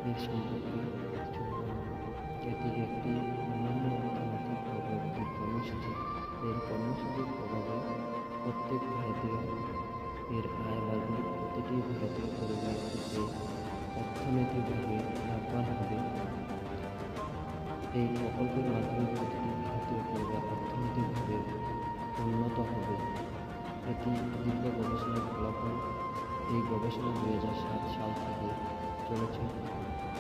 এর সম্পর্কে কিছু বলব। এটি একটি অন্যান্য অর্থনৈতিক প্রবৃদ্ধির কর্মসূচি। এর কর্মসূচির প্রভাবে প্রত্যেক ভারতীয় এর আয় বাড়বে। প্রতিটি ভারতীয় পরিবার এতে অর্থনৈতিকভাবে লাভবান হবে। এই প্রকল্পের মাধ্যমে প্রতিটি ভারতীয় পরিবার অর্থনৈতিকভাবে উন্নত হবে। এটি দীর্ঘ গবেষণার ফলাফল। এই গবেষণা 2007 সাল থেকে চলেছে।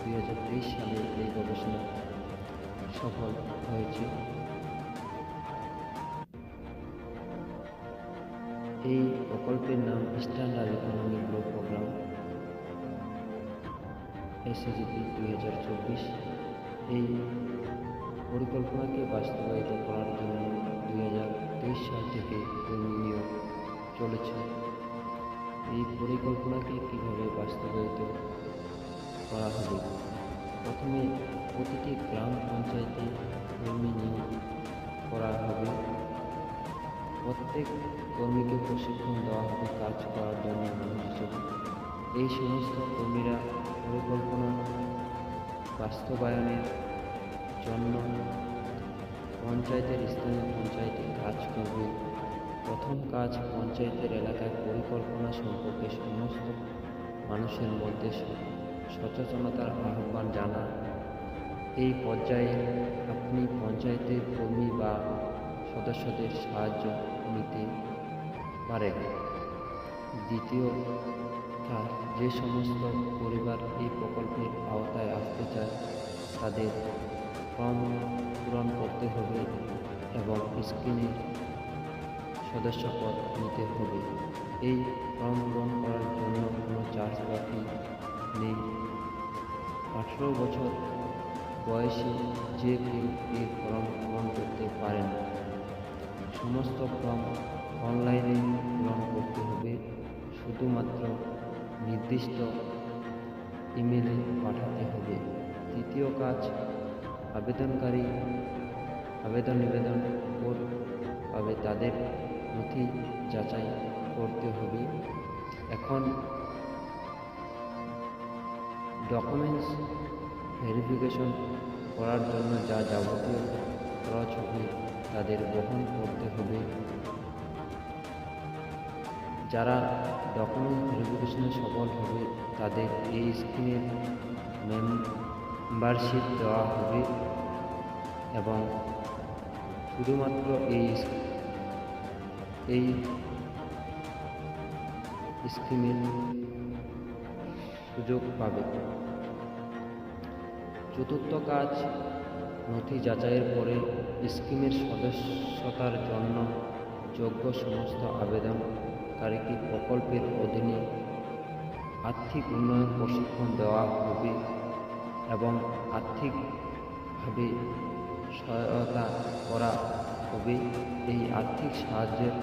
2023 সালে এই গবেষণা সফল হয়েছে। এই প্রকল্পের নাম standard economic growth programme SGP 2024। এই পরিকল্পনাকে বাস্তবায়িত করার জন্য 2023 সাল থেকে কর্মী নিয়োগ চলেছে। এই পরিকল্পনাকে কিভাবে বাস্তবায়িত করা হবে? প্রথমে প্রতিটি গ্রাম পঞ্চায়েতে কর্মী নিয়োগ করা হবে। প্রত্যেক কর্মীকে প্রশিক্ষণ দেওয়া হবে কাজ করার জন্য মানুষ হিসেবে। এই সমস্ত কর্মীরা পরিকল্পনা বাস্তবায়নের জন্য পঞ্চায়েতের স্থানীয় পঞ্চায়েতে কাজ করবে। প্রথম কাজ, পঞ্চায়েতের এলাকায় পরিকল্পনা সম্পর্কে সমস্ত মানুষের মধ্যে সচেতনতার আহ্বান জানা। এই পর্যায়ে আপনি পঞ্চায়েতের কর্মী বা সদস্যদের সাহায্য নিতে পারেন। দ্বিতীয় কাজ, যে সমস্ত পরিবার এই প্রকল্পের আওতায় আসতে চায় তাদের ফর্ম পূরণ করতে হবে এবং স্কিমের সদস্যপদ নিতে হবে। এই ফর্ম পূরণ করার জন্য কোনো চার্জ বা ফি নেই। 18 বছর বয়সী যে কেউ এই ফর্ম পূরণ করতে পারেন। সমস্ত ফর্ম অনলাইনে পূরণ করতে হবে। শুধুমাত্র নির্দিষ্ট ইমেলে পাঠাতে হবে। তৃতীয় কাজ, আবেদনকারী নিবেদন পাবে, তাদের নথি যাচাই করতে হবে। এখন ডকুমেন্টস ভেরিফিকেশন করার জন্য যা যাবতীয় খরচ হবে তাদের বহন করতে হবে। যারা ডকুমেন্ট ভেরিফিকেশনে সফল হবে তাদের এই স্কিমের মেম্বারশিপ দেওয়া হবে এবং শুধুমাত্র এই স্কিমের সুযোগ পাবে। চতুর্থ কাজ, নথি যাচাইয়ের পরে স্কিমের সদস্যতার জন্য যোগ্য সমস্ত আবেদনকারীকে প্রকল্পের অধীনে আর্থিক উন্নয়ন প্রশিক্ষণ দেওয়া হবে এবং আর্থিকভাবে সহায়তা করা হবে। এই আর্থিক সাহায্যের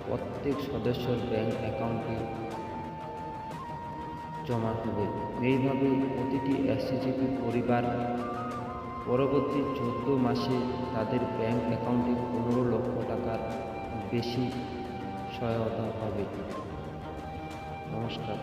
প্রত্যেক সদস্যর ব্যাংক অ্যাকাউন্টে জমা হবে। এইভাবে প্রতিটি SGP পরিবার পরবর্তী 14 মাসে তাদের ব্যাংক অ্যাকাউন্টে 15 লক্ষ টাকার বেশি সহায়তা হবে। নমস্কার।